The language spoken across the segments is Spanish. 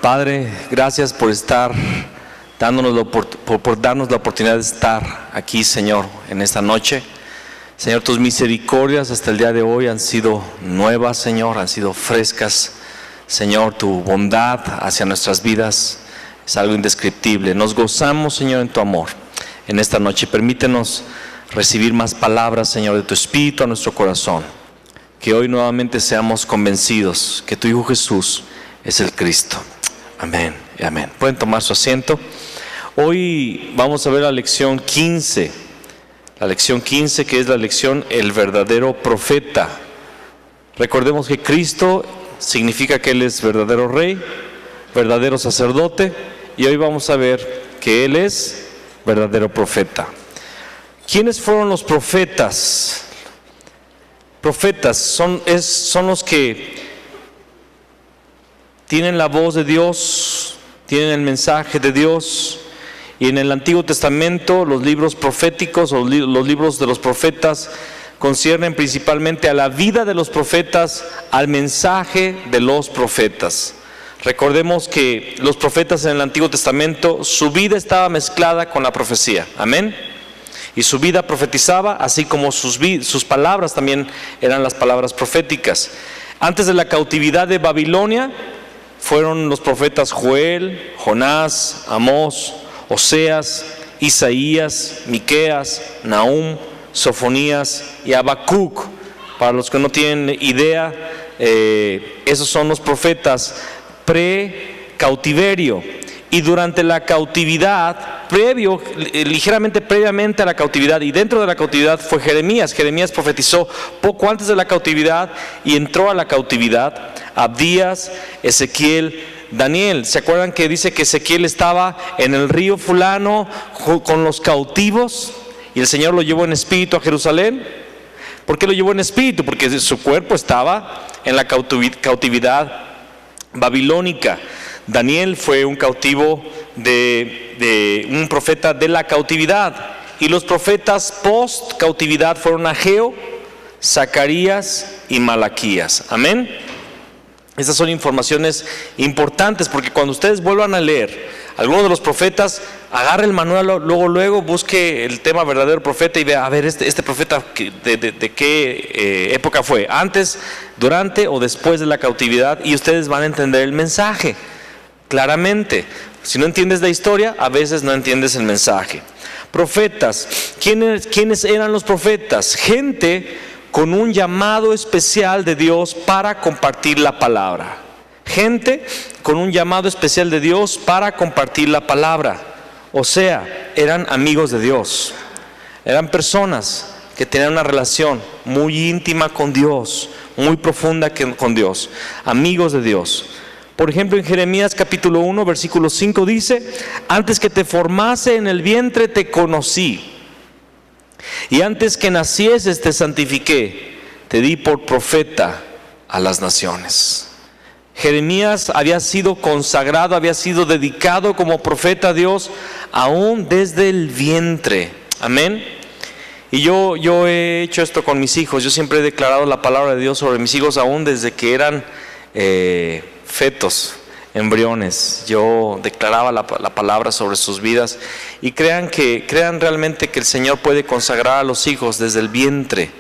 Padre, gracias por estar dándonos por darnos la oportunidad de estar aquí, Señor, en esta noche. Señor, tus misericordias hasta el día de hoy han sido nuevas, Señor, han sido frescas. Señor, tu bondad hacia nuestras vidas es algo indescriptible. Nos gozamos, Señor, en tu amor en esta noche. Permítenos recibir más palabras, Señor, de tu Espíritu a nuestro corazón. Que hoy nuevamente seamos convencidos que tu Hijo Jesús es el Cristo. Amén y amén. Pueden tomar su asiento. Hoy vamos a ver la lección 15. La lección 15, que es la lección El verdadero profeta. Recordemos que Cristo significa que Él es verdadero Rey, verdadero sacerdote, y hoy vamos a ver que Él es verdadero profeta. ¿Quiénes fueron los profetas? Profetas son los que tienen la voz de Dios, tienen el mensaje de Dios. Y en el Antiguo Testamento los libros proféticos o los libros de los profetas conciernen principalmente a la vida de los profetas, al mensaje de los profetas. Recordemos que los profetas en el Antiguo Testamento, su vida estaba mezclada con la profecía. Amén. Y su vida profetizaba, así como sus palabras también eran las palabras proféticas. Antes de la cautividad de Babilonia, fueron los profetas Joel, Jonás, Amós, Oseas, Isaías, Miqueas, Nahum, Sofonías y Habacuc. Para los que no tienen idea, esos son los profetas pre-cautiverio. Y durante la cautividad, ligeramente previamente a la cautividad y dentro de la cautividad fue Jeremías. Jeremías profetizó poco antes de la cautividad y entró a la cautividad. Abdías, Ezequiel, Daniel. ¿Se acuerdan que dice que Ezequiel estaba en el río fulano con los cautivos y el Señor lo llevó en espíritu a Jerusalén? ¿Por qué lo llevó en espíritu? Porque su cuerpo estaba en la cautividad babilónica. Daniel fue un cautivo de un profeta de la cautividad. Y los profetas post cautividad fueron Ageo, Zacarías y Malaquías. Amén. Estas son informaciones importantes porque cuando ustedes vuelvan a leer algunos de los profetas, agarre el manual, luego busque el tema verdadero profeta y vea, a ver, este profeta de qué época fue, antes, durante o después de la cautividad, y ustedes van a entender el mensaje claramente. Si no entiendes la historia, a veces no entiendes el mensaje. Profetas, ¿quiénes eran los profetas? Gente con un llamado especial de Dios para compartir la palabra. Gente con un llamado especial de Dios para compartir la palabra. O sea, eran amigos de Dios. Eran personas que tenían una relación muy íntima con Dios, muy profunda con Dios. Amigos de Dios. Por ejemplo, en Jeremías capítulo 1, versículo 5 dice: antes que te formase en el vientre te conocí, y antes que nacieses te santifiqué, te di por profeta a las naciones. Jeremías había sido consagrado, había sido dedicado como profeta a Dios aún desde el vientre. Amén. Y yo he hecho esto con mis hijos. Yo siempre he declarado la palabra de Dios sobre mis hijos aún desde que eran fetos, embriones. Yo declaraba la palabra sobre sus vidas. Y crean realmente que el Señor puede consagrar a los hijos desde el vientre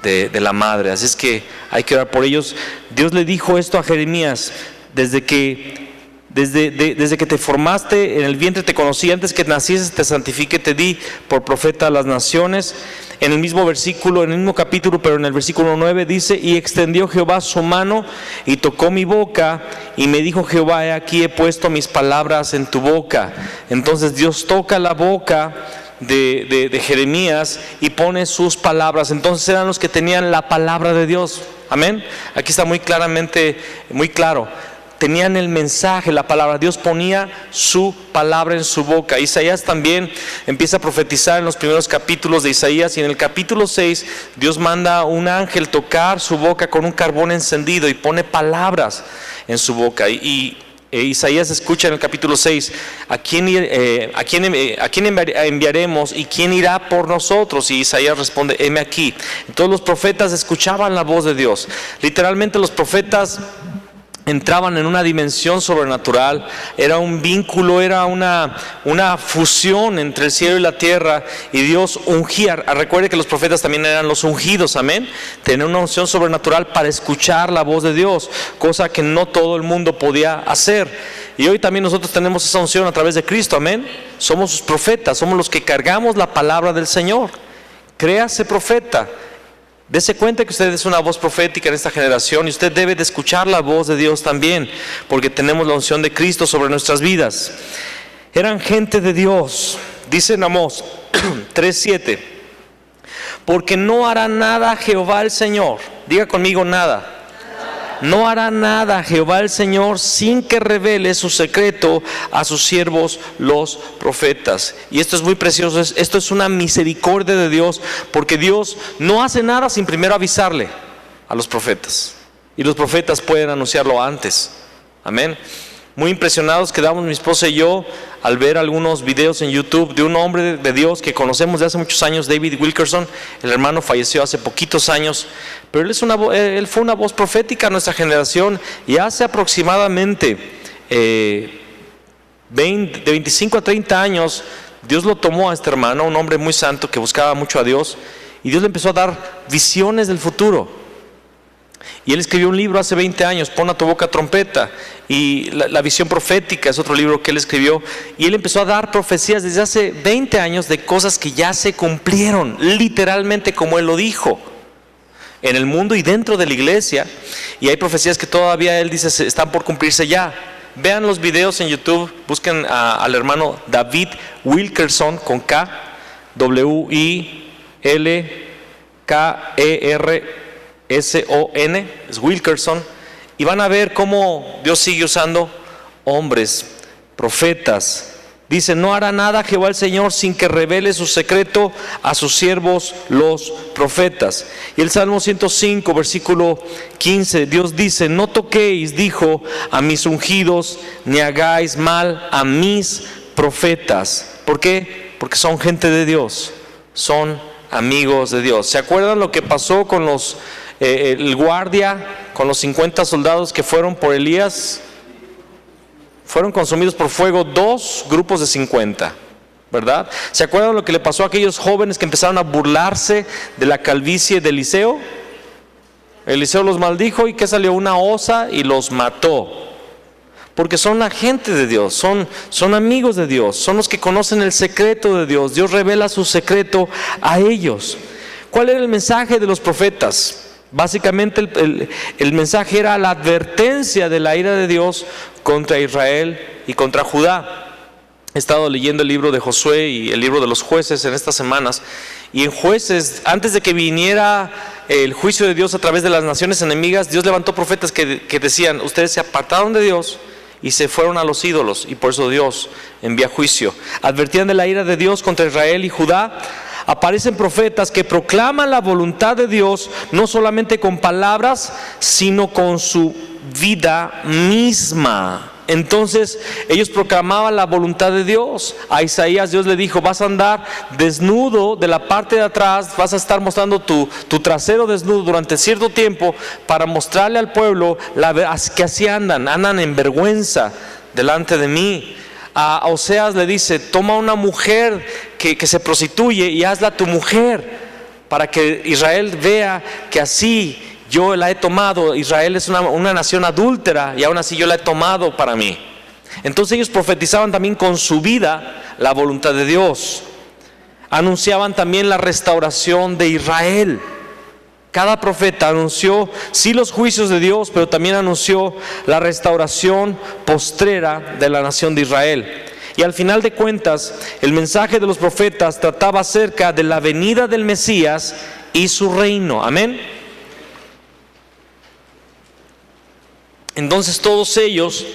de la madre. Así es que hay que orar por ellos. Dios le dijo esto a Jeremías: desde que te formaste en el vientre te conocí, antes que nacieses te santifiqué, te di por profeta a las naciones. En el mismo versículo, en el mismo capítulo, pero en el versículo 9 dice: y extendió Jehová su mano y tocó mi boca, y me dijo Jehová: he aquí he puesto mis palabras en tu boca. Entonces Dios toca la boca de Jeremías y pone sus palabras. Entonces eran los que tenían la palabra de Dios. Amén. Aquí está muy claro. Tenían el mensaje, la palabra. Dios ponía su palabra en su boca. Isaías también empieza a profetizar en los primeros capítulos de Isaías, y en el capítulo 6 Dios manda a un ángel tocar su boca con un carbón encendido y pone palabras en su boca. Y Isaías escucha en el capítulo 6: ¿a quién enviaremos y quién irá por nosotros? Y Isaías responde: heme aquí. Entonces los profetas escuchaban la voz de Dios. Literalmente los profetas entraban en una dimensión sobrenatural, era un vínculo, era una fusión entre el cielo y la tierra, y Dios ungía. Recuerde que los profetas también eran los ungidos, amén. Tenían una unción sobrenatural para escuchar la voz de Dios, cosa que no todo el mundo podía hacer. Y hoy también nosotros tenemos esa unción a través de Cristo, amén. Somos sus profetas, somos los que cargamos la palabra del Señor. Créase profeta. Dese cuenta que usted es una voz profética en esta generación, y usted debe de escuchar la voz de Dios también, porque tenemos la unción de Cristo sobre nuestras vidas. Eran gente de Dios. Dice en Amós 3:7, porque no hará nada Jehová el Señor. Diga conmigo, nada. No hará nada Jehová el Señor sin que revele su secreto a sus siervos los profetas. Y esto es muy precioso, esto es una misericordia de Dios, porque Dios no hace nada sin primero avisarle a los profetas. Y los profetas pueden anunciarlo antes. Amén. Muy impresionados quedamos mi esposa y yo al ver algunos videos en YouTube de un hombre de Dios que conocemos de hace muchos años, David Wilkerson. El hermano falleció hace poquitos años, pero él fue una voz profética a nuestra generación, y hace aproximadamente de 25 a 30 años Dios lo tomó a este hermano, un hombre muy santo que buscaba mucho a Dios, y Dios le empezó a dar visiones del futuro. Y él escribió un libro hace 20 años, Pon a tu boca trompeta, y la visión profética es otro libro que él escribió, y él empezó a dar profecías desde hace 20 años de cosas que ya se cumplieron, literalmente como él lo dijo, en el mundo y dentro de la iglesia. Y hay profecías que todavía él dice están por cumplirse ya. Vean los videos en YouTube, busquen al hermano David Wilkerson con K, W-I-L-K-E-R-S-O-N, es Wilkerson, y van a ver cómo Dios sigue usando hombres, profetas. Dice, no hará nada Jehová el Señor sin que revele su secreto a sus siervos los profetas. Y el Salmo 105, versículo 15, Dios dice, no toquéis, dijo, a mis ungidos, ni hagáis mal a mis profetas. ¿Por qué? Porque son gente de Dios, son amigos de Dios. ¿Se acuerdan lo que pasó con el guardia, con los 50 soldados que fueron por Elías? Fueron consumidos por fuego 2 grupos de 50, ¿verdad? ¿Se acuerdan lo que le pasó a aquellos jóvenes que empezaron a burlarse de la calvicie de Eliseo? Eliseo los maldijo, y ¿qué salió? Una osa, y los mató. Porque son la gente de Dios, son amigos de Dios, son los que conocen el secreto de Dios. Dios revela su secreto a ellos. ¿Cuál era el mensaje de los profetas? Básicamente el mensaje era la advertencia de la ira de Dios contra Israel y contra Judá. He estado leyendo el libro de Josué y el libro de los jueces en estas semanas, y en Jueces, antes de que viniera el juicio de Dios a través de las naciones enemigas, Dios levantó profetas que decían, ustedes se apartaron de Dios y se fueron a los ídolos, y por eso Dios envía juicio. Advertían de la ira de Dios contra Israel y Judá. Aparecen profetas que proclaman la voluntad de Dios, no solamente con palabras, sino con su vida misma. Entonces ellos proclamaban la voluntad de Dios. A Isaías Dios le dijo, vas a andar desnudo de la parte de atrás, vas a estar mostrando tu trasero desnudo durante cierto tiempo, para mostrarle al pueblo que así andan en vergüenza delante de mí. A Oseas le dice, toma una mujer que se prostituye y hazla tu mujer, para que Israel vea que así yo la he tomado. Israel es una nación adúltera, y aún así yo la he tomado para mí. Entonces ellos profetizaban también con su vida la voluntad de Dios. Anunciaban también la restauración de Israel. Cada profeta anunció sí los juicios de Dios, pero también anunció la restauración postrera de la nación de Israel. Y al final de cuentas, el mensaje de los profetas trataba acerca de la venida del Mesías y su reino. Amén. Entonces todos ellos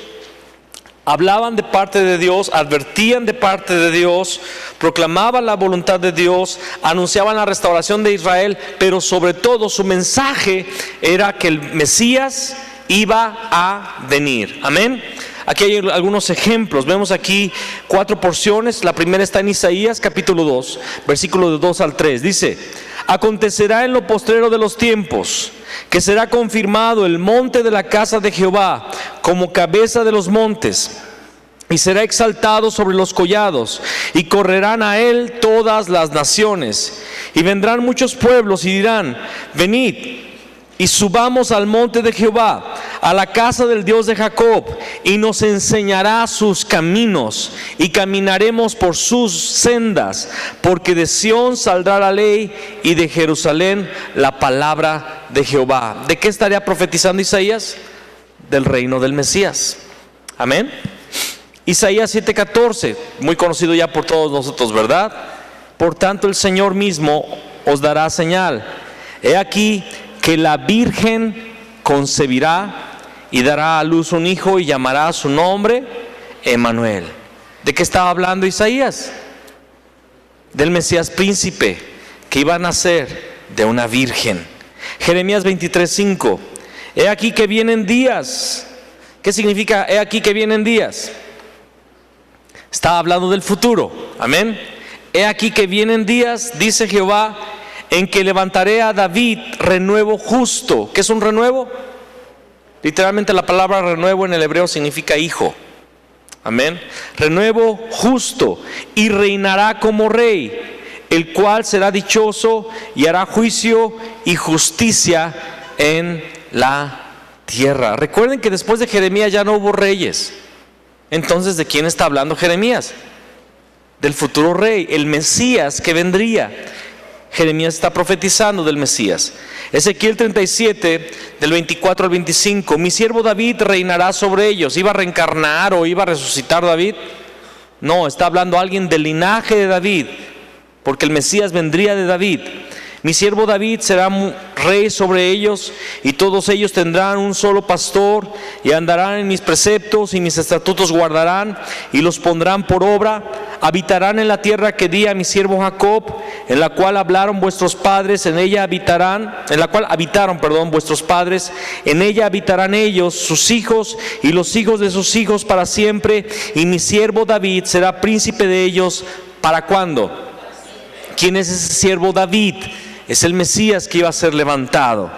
hablaban de parte de Dios, advertían de parte de Dios, proclamaban la voluntad de Dios, anunciaban la restauración de Israel, pero sobre todo su mensaje era que el Mesías iba a venir. Amén. Aquí hay algunos ejemplos. Vemos aquí 4 porciones. La primera está en Isaías capítulo 2, versículo de 2 al 3. Dice, Acontecerá en lo postrero de los tiempos, que será confirmado el monte de la casa de Jehová como cabeza de los montes, y será exaltado sobre los collados, y correrán a él todas las naciones. Y vendrán muchos pueblos y dirán: venid y subamos al monte de Jehová, a la casa del Dios de Jacob, y nos enseñará sus caminos, y caminaremos por sus sendas, porque de Sión saldrá la ley, y de Jerusalén la palabra de Jehová. ¿De qué estaría profetizando Isaías? Del reino del Mesías. Amén. Isaías 7:14, muy conocido ya por todos nosotros, ¿verdad? Por tanto el Señor mismo os dará señal. He aquí que la virgen concebirá y dará a luz un hijo, y llamará su nombre Emmanuel. ¿De qué estaba hablando Isaías? Del Mesías príncipe que iba a nacer de una virgen. Jeremías 23:5. He aquí que vienen días. ¿Qué significa he aquí que vienen días? Estaba hablando del futuro. Amén. He aquí que vienen días, dice Jehová, en que levantaré a David renuevo justo. ¿Qué es un renuevo? Literalmente la palabra renuevo en el hebreo significa hijo. Amén. Renuevo justo, y reinará como rey, el cual será dichoso y hará juicio y justicia en la tierra. Recuerden que después de Jeremías ya no hubo reyes. Entonces, ¿de quién está hablando Jeremías? Del futuro rey, el Mesías que vendría. Jeremías está profetizando del Mesías. Ezequiel 37, del 24 al 25. Mi siervo David reinará sobre ellos. ¿Iba a reencarnar o iba a resucitar David? No, está hablando alguien del linaje de David, porque el Mesías vendría de David. Mi siervo David será rey sobre ellos, y todos ellos tendrán un solo pastor, y andarán en mis preceptos, y mis estatutos guardarán, y los pondrán por obra. Habitarán en la tierra que di a mi siervo Jacob, en la cual hablaron vuestros padres, en ella habitarán, en la cual habitaron, vuestros padres, en ella habitarán ellos, sus hijos, y los hijos de sus hijos para siempre, y mi siervo David será príncipe de ellos. ¿Para cuándo? ¿Quién es ese siervo David? Es el Mesías que iba a ser levantado.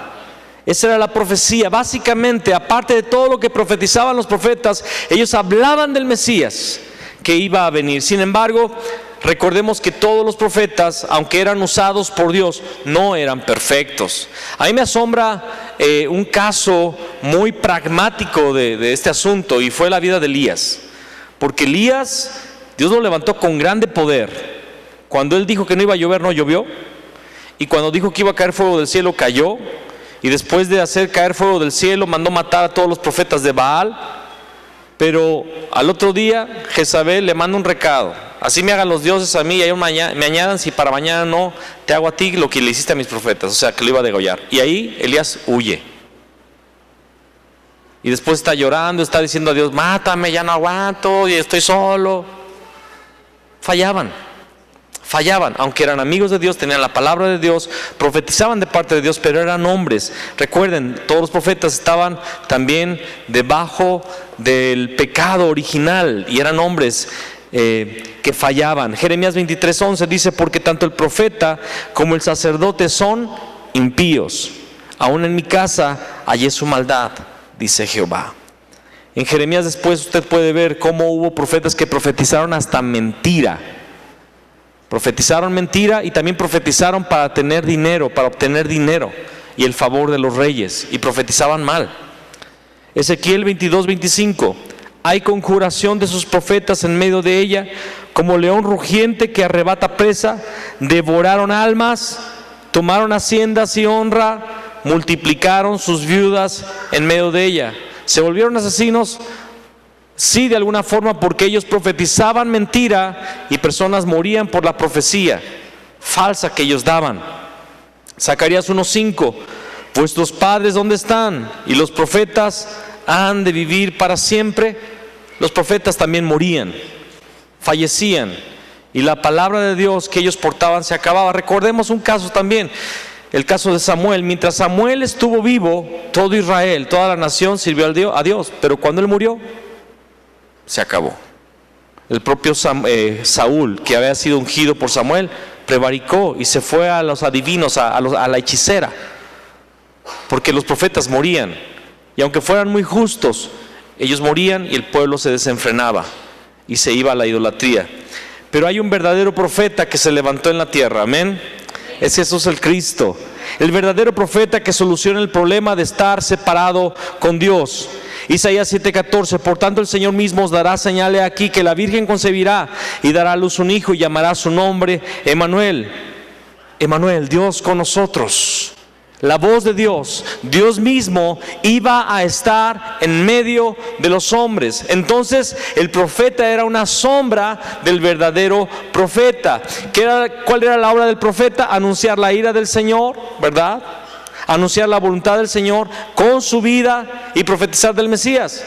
Esa era la profecía. Básicamente, aparte de todo lo que profetizaban los profetas, ellos hablaban del Mesías que iba a venir. Sin embargo, recordemos que todos los profetas, aunque eran usados por Dios, no eran perfectos. A mí me asombra un caso muy pragmático de este asunto, y fue la vida de Elías. Porque Elías, Dios lo levantó con grande poder. Cuando él dijo que no iba a llover, no llovió. Y cuando dijo que iba a caer fuego del cielo, cayó. Y después de hacer caer fuego del cielo, mandó matar a todos los profetas de Baal. Pero al otro día, Jezabel le manda un recado: así me hagan los dioses a mí, y ellos me añadan, si para mañana no, te hago a ti lo que le hiciste a mis profetas. O sea, que lo iba a degollar. Y ahí Elías huye. Y después está llorando, está diciendo a Dios: mátame, ya no aguanto, y estoy solo. Fallaban, aunque eran amigos de Dios, tenían la palabra de Dios, profetizaban de parte de Dios, pero eran hombres. Recuerden, todos los profetas estaban también debajo del pecado original, y eran hombres que fallaban. Jeremías 23:11 dice: porque tanto el profeta como el sacerdote son impíos, aún en mi casa hallé su maldad, dice Jehová. En Jeremías después usted puede ver cómo hubo profetas que profetizaron hasta mentira. Profetizaron mentira, y también profetizaron para tener dinero, para obtener dinero y el favor de los reyes, y profetizaban mal. Ezequiel 22:25. Hay conjuración de sus profetas en medio de ella, como león rugiente que arrebata presa. Devoraron almas, tomaron haciendas y honra, multiplicaron sus viudas en medio de ella. Se volvieron asesinos, sí, de alguna forma, porque ellos profetizaban mentira y personas morían por la profecía falsa que ellos daban. Zacarías 1:5. Vuestros padres, ¿dónde están? Y los profetas han de vivir para siempre. Los profetas también morían, fallecían, y la palabra de Dios que ellos portaban se acababa. Recordemos un caso también, el caso de Samuel. Mientras Samuel estuvo vivo, todo Israel, toda la nación sirvió a Dios, pero cuando él murió, se acabó. El propio Saúl, que había sido ungido por Samuel, prevaricó y se fue a los adivinos, a la hechicera, porque los profetas morían, y aunque fueran muy justos, ellos morían y el pueblo se desenfrenaba y se iba a la idolatría. Pero hay un verdadero profeta que se levantó en la tierra, amén. Es Jesús el Cristo, el verdadero profeta que soluciona el problema de estar separado con Dios. Isaías 7:14, por tanto el Señor mismo os dará señal aquí, que la Virgen concebirá y dará a luz un hijo y llamará su nombre Emmanuel. Emmanuel, Dios con nosotros. La voz de Dios, Dios mismo iba a estar en medio de los hombres. Entonces el profeta era una sombra del verdadero profeta. ¿Cuál era la obra del profeta? Anunciar la ira del Señor, ¿verdad? Anunciar la voluntad del Señor con su vida y profetizar del Mesías.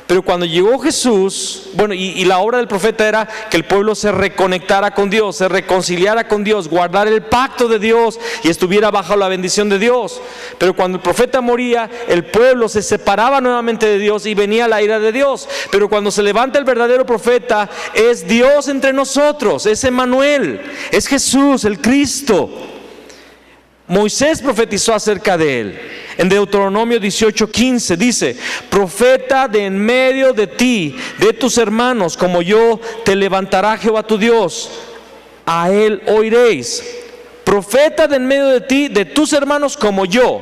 Pero cuando llegó Jesús, y la obra del profeta era que el pueblo se reconectara con Dios, se reconciliara con Dios, guardar el pacto de Dios y estuviera bajo la bendición de Dios. Pero cuando el profeta moría, el pueblo se separaba nuevamente de Dios y venía la ira de Dios. Pero cuando se levanta el verdadero profeta, es Dios entre nosotros, es Emmanuel, es Jesús, el Cristo. Moisés profetizó acerca de él. En Deuteronomio 18:15 dice: profeta de en medio de ti, de tus hermanos, como yo, te levantará Jehová tu Dios, a él oiréis. Profeta de en medio de ti, de tus hermanos, como yo,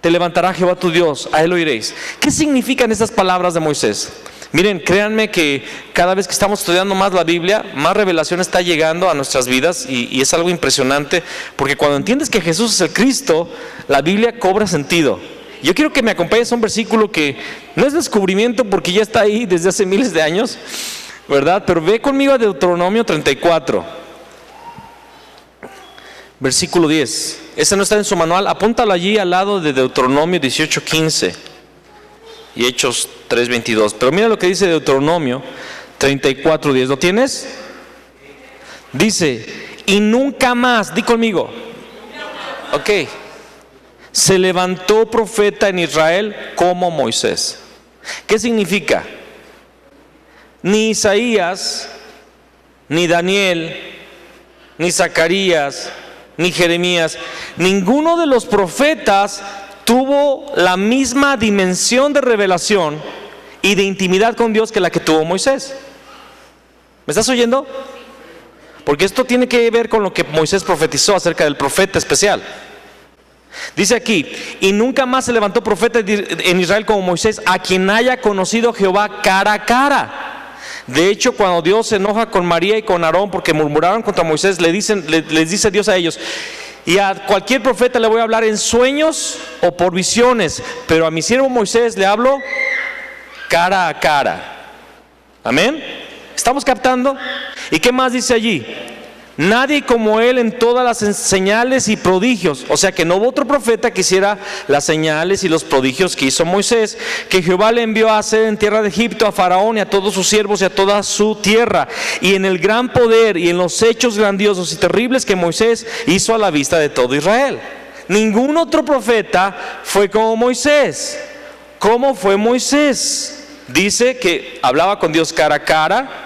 te levantará Jehová tu Dios, a él oiréis. ¿Qué significan estas palabras de Moisés? Miren, créanme que cada vez que estamos estudiando más la Biblia, más revelación está llegando a nuestras vidas, y es algo impresionante, porque cuando entiendes que Jesús es el Cristo, la Biblia cobra sentido. Yo quiero que me acompañes a un versículo que no es descubrimiento porque ya está ahí desde hace miles de años, ¿verdad? Pero ve conmigo a Deuteronomio 34, versículo 10. Ese no está en su manual, apúntalo allí al lado de Deuteronomio 18:15 y Hechos 3:22. Pero mira lo que dice Deuteronomio 34:10. ¿Lo tienes? Dice: y nunca más, di conmigo, ok, se levantó profeta en Israel como Moisés. ¿Qué significa? Ni Isaías, ni Daniel, ni Zacarías, ni Jeremías, ninguno de los profetas tuvo la misma dimensión de revelación y de intimidad con Dios que la que tuvo Moisés. ¿Me estás oyendo? Porque esto tiene que ver con lo que Moisés profetizó acerca del profeta especial. Dice aquí: y nunca más se levantó profeta en Israel como Moisés, a quien haya conocido Jehová cara a cara. De hecho, cuando Dios se enoja con María y con Aarón porque murmuraron contra Moisés, les dice Dios a ellos: y a cualquier profeta le voy a hablar en sueños o por visiones, pero a mi siervo Moisés le hablo cara a cara. Amén. ¿Estamos captando? ¿Y qué más dice allí? Nadie como él en todas las señales y prodigios. O sea que no hubo otro profeta que hiciera las señales y los prodigios que hizo Moisés, que Jehová le envió a hacer en tierra de Egipto a Faraón y a todos sus siervos y a toda su tierra, y en el gran poder y en los hechos grandiosos y terribles que Moisés hizo a la vista de todo Israel. Ningún otro profeta fue como Moisés. ¿Cómo fue Moisés? Dice que hablaba con Dios cara a cara,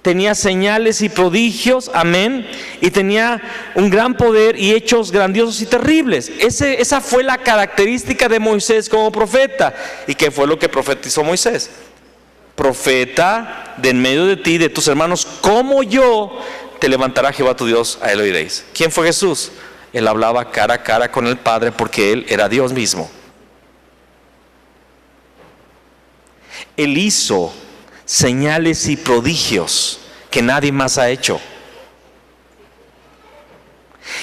tenía señales y prodigios, amén, y tenía un gran poder y hechos grandiosos y terribles. Esa fue la característica de Moisés como profeta. ¿Y qué fue lo que profetizó Moisés? Profeta de en medio de ti, de tus hermanos, como yo, te levantará Jehová tu Dios, a él oiréis. ¿Quién fue Jesús? Él hablaba cara a cara con el Padre porque él era Dios mismo. Él hizo señales y prodigios que nadie más ha hecho,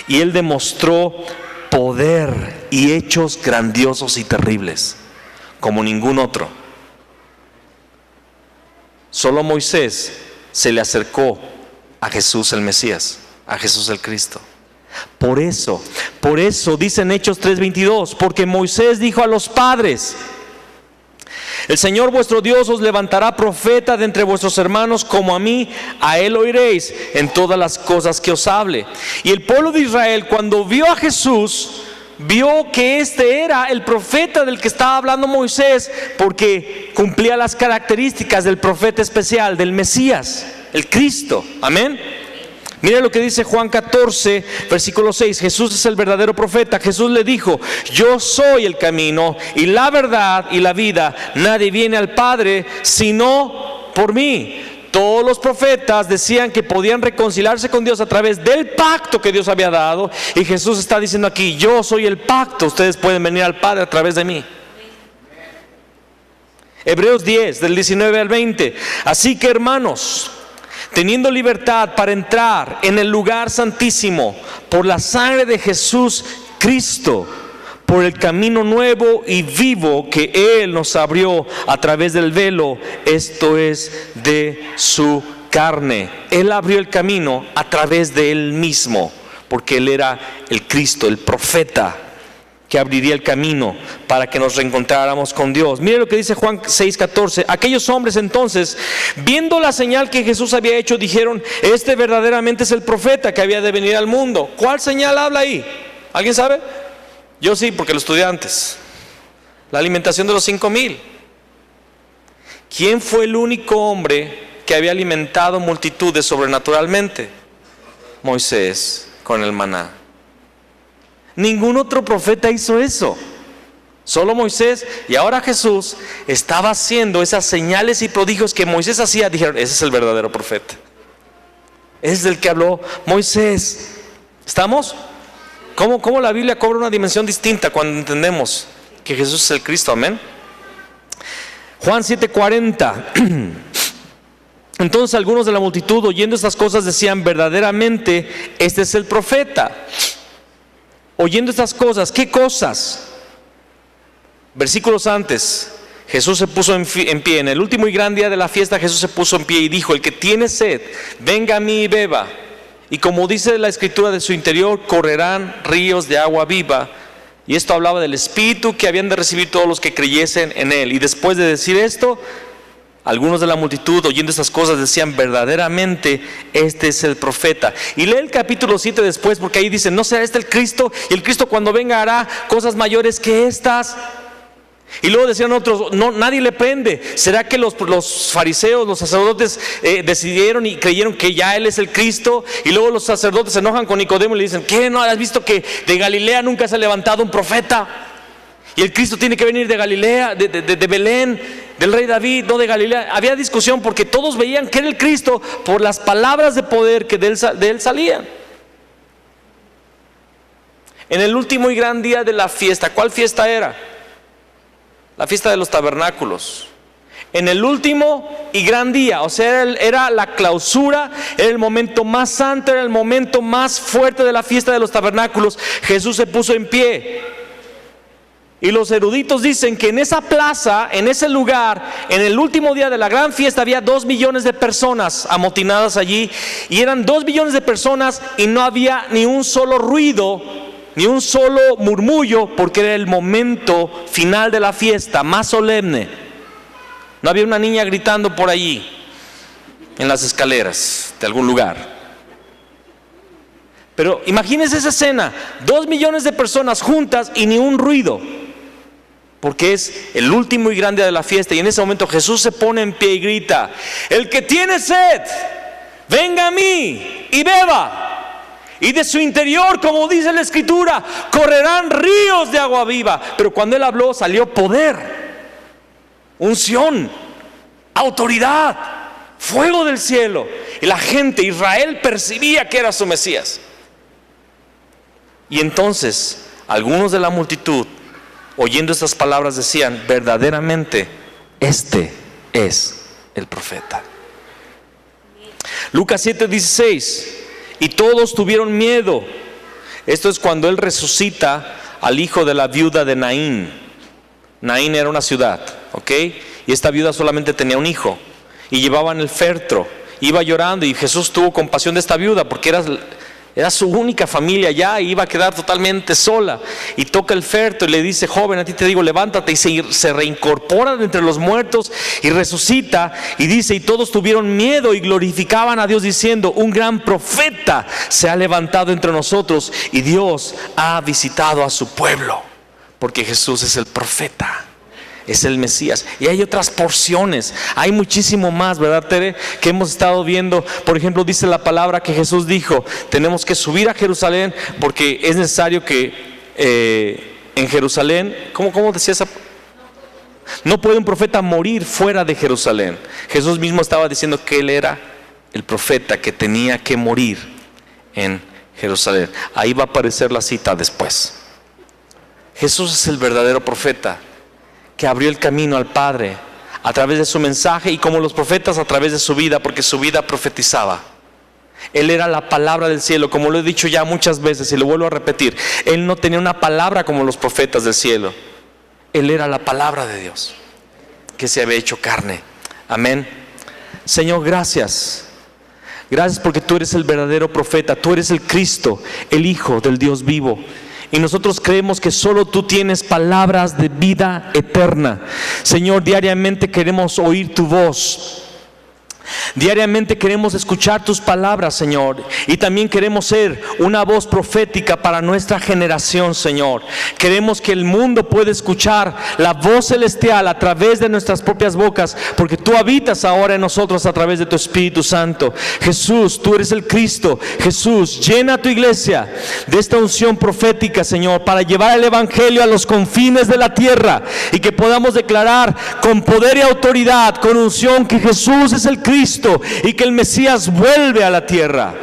y él demostró poder y hechos grandiosos y terribles como ningún otro. Solo Moisés se le acercó a Jesús el Mesías, a Jesús el Cristo. Por eso dice en Hechos 3:22, porque Moisés dijo a los padres: el Señor vuestro Dios os levantará profeta de entre vuestros hermanos como a mí, a él oiréis en todas las cosas que os hable. Y el pueblo de Israel, cuando vio a Jesús, vio que este era el profeta del que estaba hablando Moisés, porque cumplía las características del profeta especial, del Mesías, el Cristo. Amén. Mira lo que dice Juan 14, versículo 6. Jesús es el verdadero profeta. Jesús le dijo: yo soy el camino y la verdad y la vida. Nadie viene al Padre sino por mí. Todos los profetas decían que podían reconciliarse con Dios a través del pacto que Dios había dado. Y Jesús está diciendo aquí: yo soy el pacto. Ustedes pueden venir al Padre a través de mí. Hebreos 10, del 19 al 20. Así que, hermanos, teniendo libertad para entrar en el lugar santísimo por la sangre de Jesús Cristo, por el camino nuevo y vivo que Él nos abrió a través del velo, esto es, de su carne. Él abrió el camino a través de Él mismo, porque Él era el Cristo, el profeta que abriría el camino para que nos reencontráramos con Dios. Mire lo que dice Juan 6:14. Aquellos hombres entonces, viendo la señal que Jesús había hecho, dijeron: este verdaderamente es el profeta que había de venir al mundo. ¿Cuál señal habla ahí? ¿Alguien sabe? Yo sí, porque lo estudié antes. La alimentación de los 5,000. ¿Quién fue el único hombre que había alimentado multitudes sobrenaturalmente? Moisés, con el maná. Ningún otro profeta hizo eso, solo Moisés. Y ahora Jesús estaba haciendo esas señales y prodigios que Moisés hacía. Dijeron: ese es el verdadero profeta, ese es el que habló Moisés. ¿Estamos? ¿Cómo la Biblia cobra una dimensión distinta cuando entendemos que Jesús es el Cristo? Amén. Juan 7:40. Entonces algunos de la multitud, oyendo estas cosas, decían: verdaderamente este es el profeta. Oyendo estas cosas, ¿qué cosas? Versículos antes, Jesús se puso en pie. En el último y gran día de la fiesta, Jesús se puso en pie y dijo: el que tiene sed, venga a mí y beba. Y como dice la Escritura, de su interior correrán ríos de agua viva. Y esto hablaba del Espíritu que habían de recibir todos los que creyesen en Él. Y después de decir esto, algunos de la multitud, oyendo estas cosas, decían: verdaderamente este es el profeta. Y lee el capítulo 7 después, porque ahí dice: ¿no será este el Cristo? Y el Cristo, cuando venga, hará cosas mayores que estas. Y luego decían otros: no, nadie le prende. ¿Será que los fariseos, los sacerdotes decidieron y creyeron que ya Él es el Cristo? Y luego los sacerdotes se enojan con Nicodemo y le dicen: ¿qué? ¿No has visto que de Galilea nunca se ha levantado un profeta? Y el Cristo tiene que venir de Galilea, de Belén, del rey David, no de Galilea. Había discusión porque todos veían que era el Cristo por las palabras de poder que de él salían. En el último y gran día de la fiesta, ¿cuál fiesta era? La fiesta de los tabernáculos. En el último y gran día, o sea, era la clausura, era el momento más santo, era el momento más fuerte de la fiesta de los tabernáculos. Jesús se puso en pie. Y los eruditos dicen que en esa plaza, en ese lugar, en el último día de la gran fiesta, había 2 millones de personas amotinadas allí. Y eran 2 millones de personas y no había ni un solo ruido, ni un solo murmullo, porque era el momento final de la fiesta, más solemne. No había una niña gritando por allí, en las escaleras de algún lugar. Pero imagínense esa escena: 2 millones de personas juntas y ni un ruido, porque es el último y gran día de la fiesta. Y en ese momento Jesús se pone en pie y grita: el que tiene sed, venga a mí y beba. Y de su interior, como dice la Escritura, correrán ríos de agua viva. Pero cuando Él habló, salió poder, unción, autoridad, fuego del cielo. Y la gente, Israel, percibía que era su Mesías. Y entonces algunos de la multitud, oyendo estas palabras, decían: verdaderamente este es el profeta. Lucas 7:16. Y todos tuvieron miedo. Esto es cuando Él resucita al hijo de la viuda de Naín. Naín era una ciudad, ¿ok? Y esta viuda solamente tenía un hijo. Y llevaban el féretro. Iba llorando y Jesús tuvo compasión de esta viuda, porque era su única familia ya, y iba a quedar totalmente sola. Y toca el féretro y le dice: joven, a ti te digo, levántate. Y se reincorpora de entre los muertos y resucita. Y dice: y todos tuvieron miedo y glorificaban a Dios, diciendo: un gran profeta se ha levantado entre nosotros, y Dios ha visitado a su pueblo. Porque Jesús es el profeta, es el Mesías. Y hay otras porciones, hay muchísimo más, ¿verdad, Tere? Que hemos estado viendo. Por ejemplo, dice la palabra que Jesús dijo: tenemos que subir a Jerusalén porque es necesario que en Jerusalén, ¿cómo decía esa? No puede un profeta morir fuera de Jerusalén. Jesús mismo estaba diciendo que Él era el profeta que tenía que morir en Jerusalén. Ahí va a aparecer la cita después. Jesús es el verdadero profeta que abrió el camino al Padre a través de su mensaje, y como los profetas a través de su vida, porque su vida profetizaba. Él era la palabra del cielo, como lo he dicho ya muchas veces y lo vuelvo a repetir. Él no tenía una palabra como los profetas del cielo. Él era la palabra de Dios que se había hecho carne. Amén. Señor, gracias. Gracias porque tú eres el verdadero profeta. Tú eres el Cristo, el Hijo del Dios vivo. Y nosotros creemos que solo tú tienes palabras de vida eterna. Señor, diariamente queremos oír tu voz. Diariamente queremos escuchar tus palabras, Señor. Y también queremos ser una voz profética para nuestra generación, Señor. Queremos que el mundo pueda escuchar la voz celestial a través de nuestras propias bocas, porque tú habitas ahora en nosotros a través de tu Espíritu Santo. Jesús, tú eres el Cristo. Jesús, llena a tu iglesia de esta unción profética, Señor, para llevar el Evangelio a los confines de la tierra, y que podamos declarar con poder y autoridad, con unción, que Jesús es el Cristo y que el Mesías vuelve a la tierra.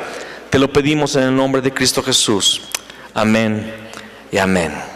Te lo pedimos en el nombre de Cristo Jesús. Amén y amén.